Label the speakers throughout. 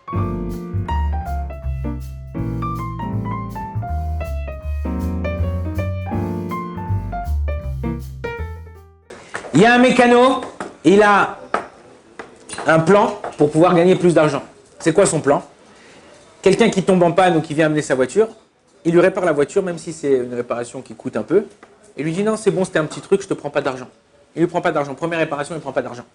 Speaker 1: Il y a un mécano, il a un plan pour pouvoir gagner plus d'argent. C'est quoi son plan? Quelqu'un qui tombe en panne ou qui vient amener sa voiture, il lui répare la voiture, même si c'est une réparation qui coûte un peu. Il lui dit non, c'est bon, c'était un petit truc, je te prends pas d'argent. Il lui prend pas d'argent. Première réparation, il prend pas d'argent.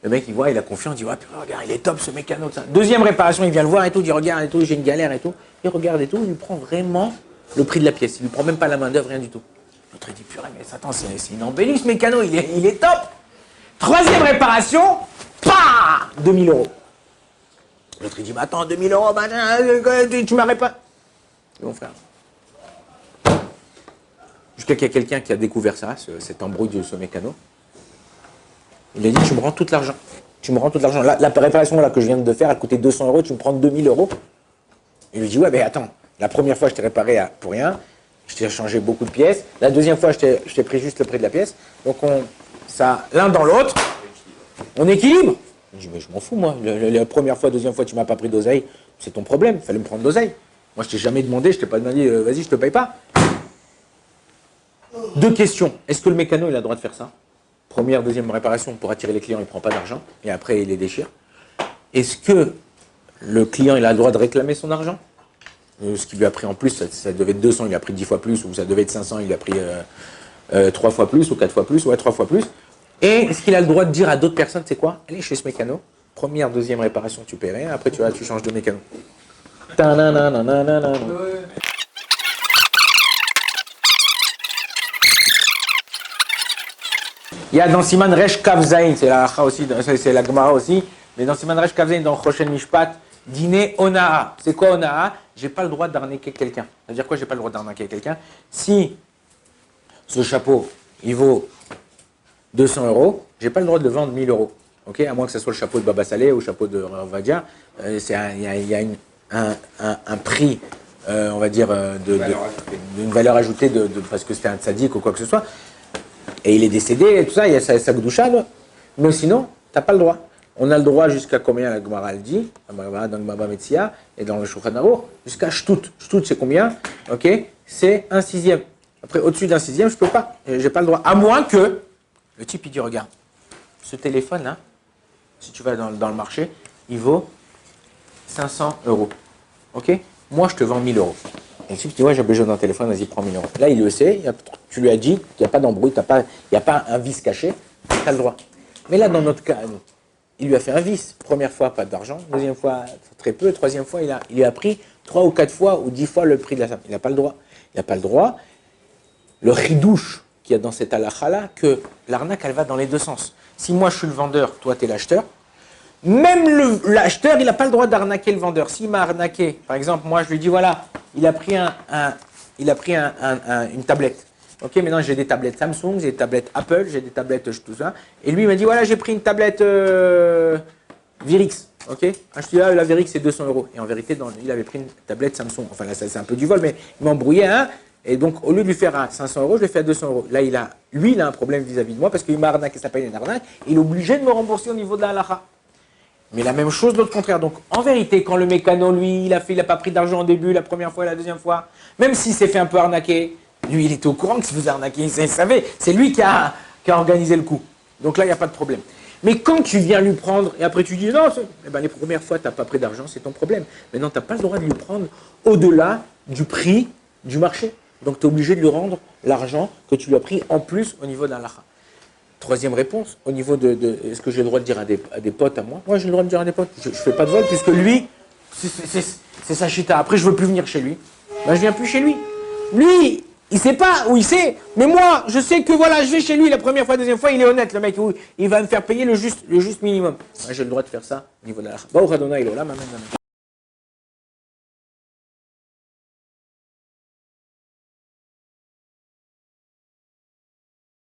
Speaker 1: Le mec, il voit, il a confiance, il dit ouais, regarde, il est top ce mécano. Ça. Deuxième réparation, il vient le voir et tout, il dit regarde et tout, j'ai une galère et tout. Il regarde et tout, il lui prend vraiment le prix de la pièce. Il lui prend même pas la main d'œuvre, rien du tout. L'autre, il dit purée, mais attends, c'est une embellie ce mécano, il est top. Troisième réparation, pah 2000 €. L'autre, il dit mais attends, 2000 €, bah, tu m'arrêtes pas. Mon frère. Jusqu'à qu'il y a quelqu'un qui a découvert ça, cet embrouille de ce mécano. Il a dit, tu me rends tout l'argent. Tu me rends tout l'argent. La réparation là, que je viens de faire, elle coûtait 200 €, tu me prends 2000 €. Il lui dit, ouais, mais attends, la première fois, je t'ai réparé pour rien. Je t'ai changé beaucoup de pièces. La deuxième fois, je t'ai pris juste le prix de la pièce. Donc, l'un dans l'autre, on équilibre. Il dit, mais je m'en fous, moi. La première fois, deuxième fois, tu m'as pas pris d'oseille. C'est ton problème. Il fallait me prendre d'oseille. Moi, je t'ai jamais demandé, je t'ai pas demandé, vas-y, je te paye pas. Deux questions. Est-ce que le mécano, il a le droit de faire ça? Première, deuxième réparation, pour attirer les clients, il ne prend pas d'argent. Et après, il les déchire. Est-ce que le client, il a le droit de réclamer son argent? Ce qu'il lui a pris en plus, ça devait être 200, il a pris 10 fois plus. Ou ça devait être 500, il a pris 3 fois plus, ou 4 fois plus, ou 3 fois plus. Et est-ce qu'il a le droit de dire à d'autres personnes, c'est quoi? Allez chez ce mécano. Première, deuxième réparation, tu paies rien. Après, tu changes de mécano. Il y a dans Siman Resh Kavzaïn, c'est la Lacha aussi, c'est la Gemara aussi, mais dans Siman Resh Kavzaïn, dans Choshen Mishpat, dîner Onaa. C'est quoi Onaa? J'ai pas le droit d'arnaquer quelqu'un. Ça veut dire quoi, j'ai pas le droit d'arnaquer quelqu'un? Si ce chapeau, il vaut 200 €, j'ai pas le droit de le vendre 1000 €. Ok, à moins que ce soit le chapeau de Baba Saleh ou le chapeau de Ravadia, il y a un prix, on va dire, d'une valeur ajoutée parce que c'était un tzaddik ou quoi que ce soit. Et il est décédé et tout ça, il y a sa gdoucha, mais sinon, tu n'as pas le droit. On a le droit jusqu'à combien la Gemara elle dit, dans le Baba Metzia et dans le Shulchan Aruch, jusqu'à Shtout. Shtout, c'est combien? Ok, c'est 1/6. Après, au-dessus d'un 6e, je peux pas. J'ai pas le droit. À moins que le type, il dit, regarde, ce téléphone-là, si tu vas dans le marché, il vaut 500 €. Ok? Moi, je te vends 1000 €. Et le type dit, ouais, j'ai besoin d'un téléphone, vas-y, prends 1000 €. Là, il le sait, tu lui as dit qu'il n'y a pas d'embrouille, il n'y a pas un vice caché, tu as le droit. Mais là, dans notre cas, il lui a fait un vice. Première fois, pas d'argent. Deuxième fois, très peu. Troisième fois, il a pris 3 ou 4 fois ou 10 fois le prix de la somme. Il n'a pas le droit. Il n'a pas le droit. Le chidouche qu'il y a dans cette halakha-là, que l'arnaque, elle va dans les deux sens. Si moi, je suis le vendeur, toi, tu es l'acheteur, même l'acheteur, il n'a pas le droit d'arnaquer le vendeur. S'il m'a arnaqué, par exemple, moi, je lui dis, voilà, il a pris une tablette. Ok, maintenant, j'ai des tablettes Samsung, j'ai des tablettes Apple, j'ai des tablettes tout ça. Et lui, il m'a dit, voilà, j'ai pris une tablette Virix. Ok, je lui dis, la Virix, c'est 200 €. Et en vérité, il avait pris une tablette Samsung. Enfin, là, c'est un peu du vol, mais il m'a embrouillé. Et donc, au lieu de lui faire à 500 €, je lui ai fait à 200 €. Là, il a un problème vis-à-vis de moi parce qu'il m'a arnaqué, ça s'appelle une arnaque. Il est obligé de me rembourser au niveau de la halakha. Mais la même chose de l'autre contraire. Donc, en vérité, quand le mécano, lui, il a pas pris d'argent au début, la première fois, la deuxième fois, même s'il s'est fait un peu arnaquer, lui, il était au courant qu'il se faisait arnaquer. Il savait. C'est lui qui a organisé le coup. Donc là, il n'y a pas de problème. Mais quand tu viens lui prendre, et après tu dis non, les premières fois, tu n'as pas pris d'argent, c'est ton problème. Maintenant, tu n'as pas le droit de lui prendre au-delà du prix du marché. Donc, tu es obligé de lui rendre l'argent que tu lui as pris en plus au niveau d'un lacha. Troisième réponse, au niveau est-ce que j'ai le droit de dire à des potes à moi? Moi, j'ai le droit de dire à des potes. Je ne fais pas de vol puisque lui, c'est sa chita. Après, je ne veux plus venir chez lui. Ben, je ne viens plus chez lui. Lui, il ne sait pas où il sait. Mais moi, je sais que voilà, je vais chez lui la première fois, deuxième fois, il est honnête, le mec. Il va me faire payer le juste minimum. Ben, j'ai le droit de faire ça au niveau de la lacha.